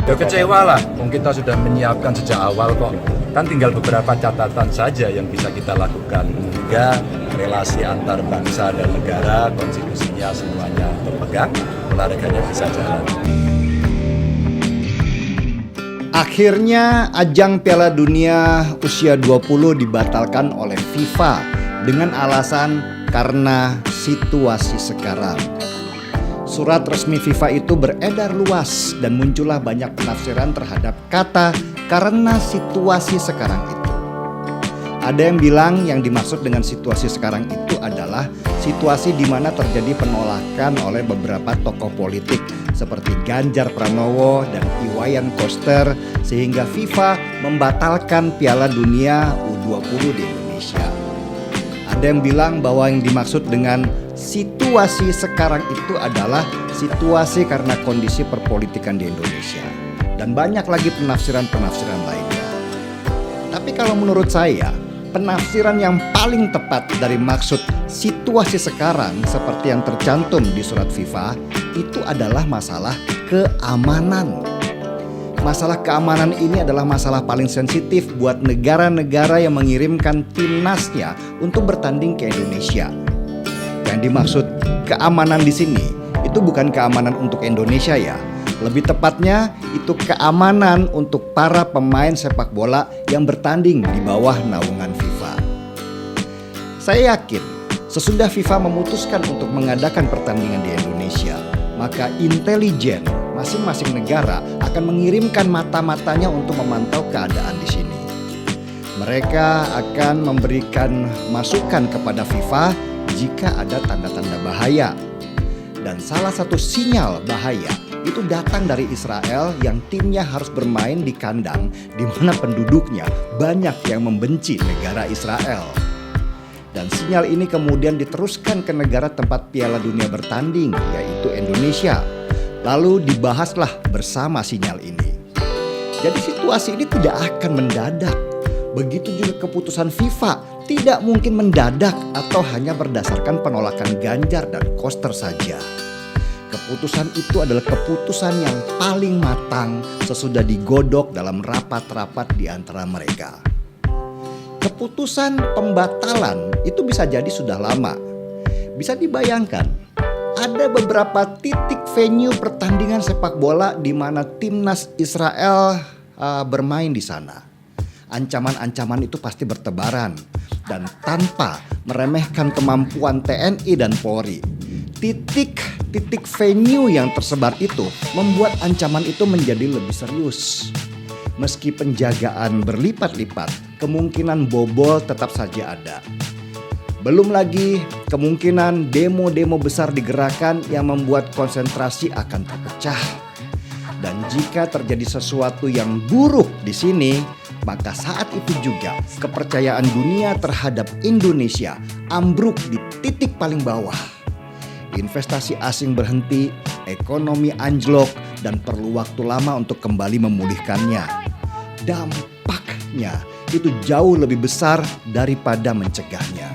Ya kecewa lah, mungkin kita sudah menyiapkan sejak awal kok. Kan tinggal beberapa catatan saja yang bisa kita lakukan. Hingga relasi antar bangsa dan negara, konstitusinya semuanya terpegang, olahraganya bisa jalan. Akhirnya ajang Piala Dunia usia 20 dibatalkan oleh FIFA dengan alasan karena situasi sekarang. Surat resmi FIFA itu beredar luas dan muncullah banyak penafsiran terhadap kata karena situasi sekarang itu. Ada yang bilang yang dimaksud dengan situasi sekarang itu adalah situasi di mana terjadi penolakan oleh beberapa tokoh politik seperti Ganjar Pranowo dan Iwayan Koster sehingga FIFA membatalkan Piala Dunia U20 di Indonesia. Ada yang bilang bahwa yang dimaksud dengan situasi sekarang itu adalah situasi karena kondisi perpolitikan di Indonesia. Dan banyak lagi penafsiran-penafsiran lainnya. Tapi kalau menurut saya, penafsiran yang paling tepat dari maksud situasi sekarang seperti yang tercantum di surat FIFA itu adalah masalah keamanan. Masalah keamanan ini adalah masalah paling sensitif buat negara-negara yang mengirimkan timnasnya untuk bertanding ke Indonesia. Yang dimaksud keamanan di sini itu bukan keamanan untuk Indonesia ya. Lebih tepatnya itu keamanan untuk para pemain sepak bola yang bertanding di bawah naungan FIFA. Saya yakin sesudah FIFA memutuskan untuk mengadakan pertandingan di Indonesia, maka intelijen masing-masing negara akan mengirimkan mata-matanya untuk memantau keadaan di sini. Mereka akan memberikan masukan kepada FIFA jika ada tanda-tanda bahaya. Dan salah satu sinyal bahaya itu datang dari Israel yang timnya harus bermain di kandang di mana penduduknya banyak yang membenci negara Israel. Dan sinyal ini kemudian diteruskan ke negara tempat Piala Dunia bertanding, yaitu Indonesia. Lalu dibahaslah bersama sinyal ini. Jadi situasi ini tidak akan mendadak. Begitu juga keputusan FIFA tidak mungkin mendadak atau hanya berdasarkan penolakan Ganjar dan Koster saja. Keputusan itu adalah keputusan yang paling matang sesudah digodok dalam rapat-rapat di antara mereka. Keputusan pembatalan itu bisa jadi sudah lama. Bisa dibayangkan, ada beberapa titik venue pertandingan sepak bola di mana timnas Israel bermain di sana. Ancaman-ancaman itu pasti bertebaran dan tanpa meremehkan kemampuan TNI dan Polri. Titik-titik venue yang tersebar itu membuat ancaman itu menjadi lebih serius. Meski penjagaan berlipat-lipat, kemungkinan bobol tetap saja ada. Belum lagi kemungkinan demo-demo besar digerakkan yang membuat konsentrasi akan terpecah. Dan jika terjadi sesuatu yang buruk di sini, maka saat itu juga kepercayaan dunia terhadap Indonesia ambruk di titik paling bawah. Investasi asing berhenti, ekonomi anjlok, dan perlu waktu lama untuk kembali memulihkannya. Dampaknya itu jauh lebih besar daripada mencegahnya.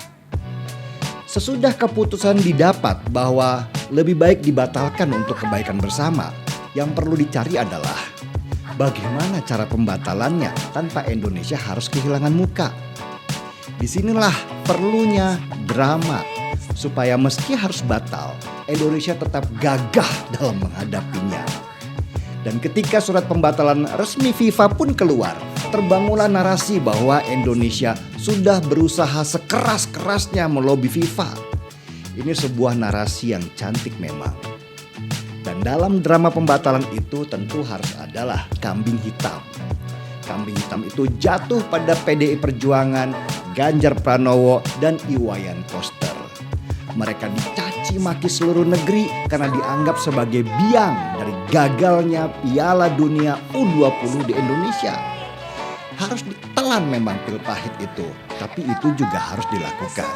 Sesudah keputusan didapat bahwa lebih baik dibatalkan untuk kebaikan bersama, yang perlu dicari adalah bagaimana cara pembatalannya tanpa Indonesia harus kehilangan muka. Disinilah perlunya drama, supaya meski harus batal, Indonesia tetap gagah dalam menghadapinya. Dan ketika surat pembatalan resmi FIFA pun keluar, terbangunlah narasi bahwa Indonesia sudah berusaha sekeras-kerasnya melobi FIFA. Ini sebuah narasi yang cantik memang. Dan dalam drama pembatalan itu tentu harus adalah kambing hitam. Kambing hitam itu jatuh pada PDI Perjuangan, Ganjar Pranowo, dan Iwayan Koster. Mereka dicaci maki seluruh negeri karena dianggap sebagai biang dari gagalnya Piala Dunia U20 di Indonesia. Harus ditelan memang pil pahit itu, tapi itu juga harus dilakukan.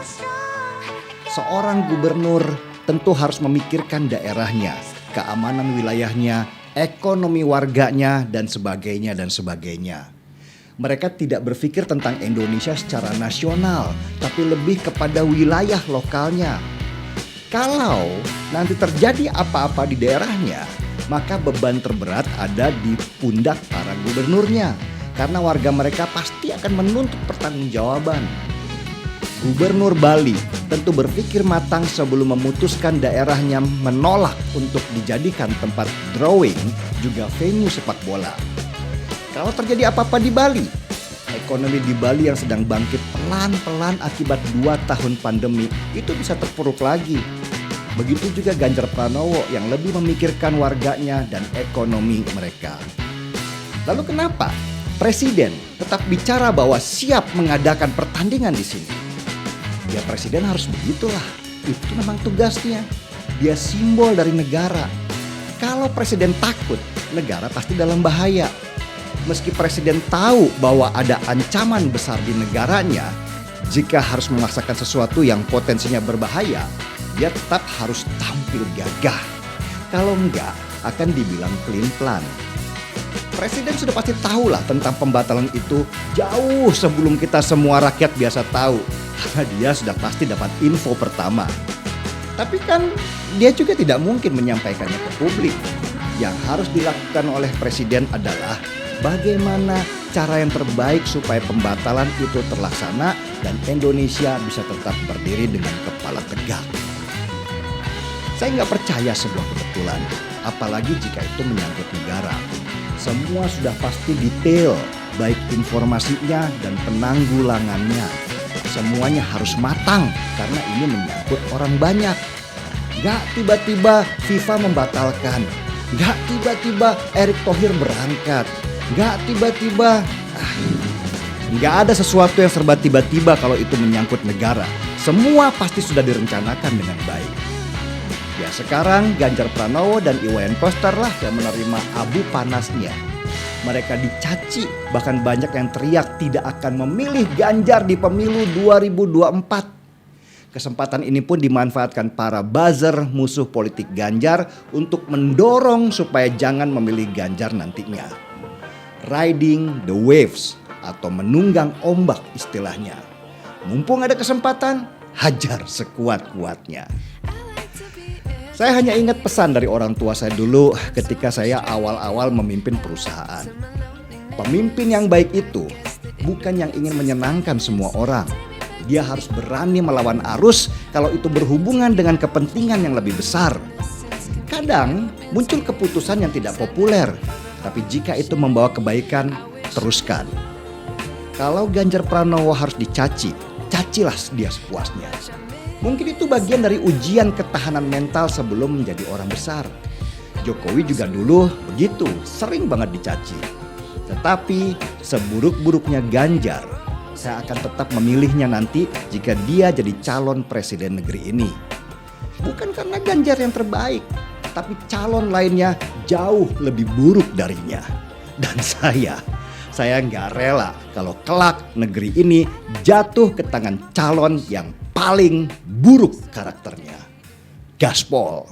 Seorang gubernur tentu harus memikirkan daerahnya, keamanan wilayahnya, ekonomi warganya, dan sebagainya dan sebagainya. Mereka tidak berpikir tentang Indonesia secara nasional, tapi lebih kepada wilayah lokalnya. Kalau nanti terjadi apa-apa di daerahnya, maka beban terberat ada di pundak para gubernurnya. Karena warga mereka pasti akan menuntut pertanggungjawaban. Gubernur Bali tentu berpikir matang sebelum memutuskan daerahnya menolak untuk dijadikan tempat drawing juga venue sepak bola. Kalau terjadi apa-apa di Bali, ekonomi di Bali yang sedang bangkit pelan-pelan akibat 2 tahun pandemi itu bisa terpuruk lagi. Begitu juga Ganjar Pranowo yang lebih memikirkan warganya dan ekonomi mereka. Lalu kenapa Presiden tetap bicara bahwa siap mengadakan pertandingan di sini? Ya Presiden harus begitulah, itu memang tugasnya. Dia simbol dari negara. Kalau Presiden takut, negara pasti dalam bahaya. Meski Presiden tahu bahwa ada ancaman besar di negaranya, jika harus memaksakan sesuatu yang potensinya berbahaya, dia tetap harus tampil gagah. Kalau enggak, akan dibilang pelin-pelan. Presiden sudah pasti tahu lah tentang pembatalan itu jauh sebelum kita semua rakyat biasa tahu. Karena dia sudah pasti dapat info pertama. Tapi kan dia juga tidak mungkin menyampaikannya ke publik. Yang harus dilakukan oleh Presiden adalah bagaimana cara yang terbaik supaya pembatalan itu terlaksana dan Indonesia bisa tetap berdiri dengan kepala tegak. Saya nggak percaya sebuah kebetulan, apalagi jika itu menyangkut negara. Semua sudah pasti detail, baik informasinya dan penanggulangannya. Semuanya harus matang karena ini menyangkut orang banyak. Gak tiba-tiba FIFA membatalkan, gak tiba-tiba Erick Thohir berangkat, gak tiba-tiba. Gak ada sesuatu yang serba tiba-tiba kalau itu menyangkut negara. Semua pasti sudah direncanakan dengan baik. Ya sekarang Ganjar Pranowo dan Iwayan Koster lah yang menerima abu panasnya. Mereka dicaci, bahkan banyak yang teriak tidak akan memilih Ganjar di pemilu 2024. Kesempatan ini pun dimanfaatkan para buzzer musuh politik Ganjar untuk mendorong supaya jangan memilih Ganjar nantinya. Riding the waves atau menunggang ombak istilahnya. Mumpung ada kesempatan, hajar sekuat-kuatnya. Saya hanya ingat pesan dari orang tua saya dulu ketika saya awal-awal memimpin perusahaan. Pemimpin yang baik itu bukan yang ingin menyenangkan semua orang. Dia harus berani melawan arus kalau itu berhubungan dengan kepentingan yang lebih besar. Kadang muncul keputusan yang tidak populer, tapi jika itu membawa kebaikan, teruskan. Kalau Ganjar Pranowo harus dicaci, cacilah dia sepuasnya. Mungkin itu bagian dari ujian ketahanan mental sebelum menjadi orang besar. Jokowi juga dulu begitu, sering banget dicaci. Tetapi seburuk-buruknya Ganjar, saya akan tetap memilihnya nanti jika dia jadi calon presiden negeri ini. Bukan karena Ganjar yang terbaik, tapi calon lainnya jauh lebih buruk darinya. Dan saya nggak rela kalau kelak negeri ini jatuh ke tangan calon yang paling buruk karakternya. Gaspol.